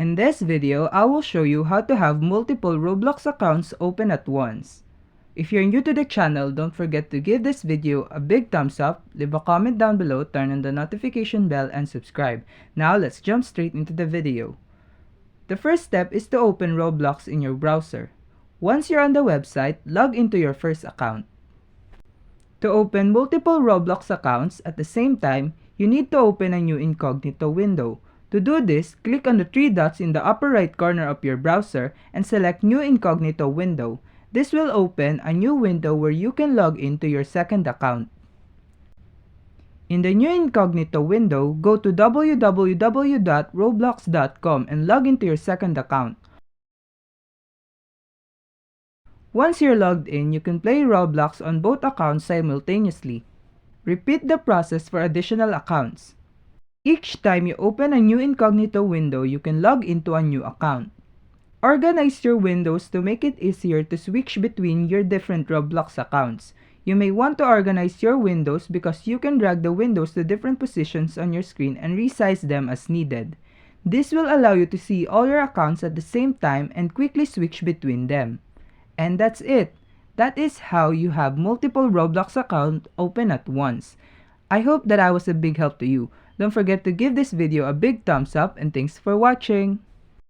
In this video, I will show you how to have multiple Roblox accounts open at once. If you're new to the channel, don't forget to give this video a big thumbs up, leave a comment down below, turn on the notification bell, and subscribe. Now let's jump straight into the video. The first step is to open Roblox in your browser. Once you're on the website, log into your first account. To open multiple Roblox accounts at the same time, you need to open a new incognito window. To do this, click on the three dots in the upper right corner of your browser and select New Incognito Window. This will open a new window where you can log into your second account. In the New Incognito window, go to www.roblox.com and log into your second account. Once you're logged in, you can play Roblox on both accounts simultaneously. Repeat the process for additional accounts. Each time you open a new incognito window, you can log into a new account. Organize your windows to make it easier to switch between your different Roblox accounts. You may want to organize your windows because you can drag the windows to different positions on your screen and resize them as needed. This will allow you to see all your accounts at the same time and quickly switch between them. And that's it. That is how you have multiple Roblox accounts open at once. I hope that I was a big help to you. Don't forget to give this video a big thumbs up and thanks for watching.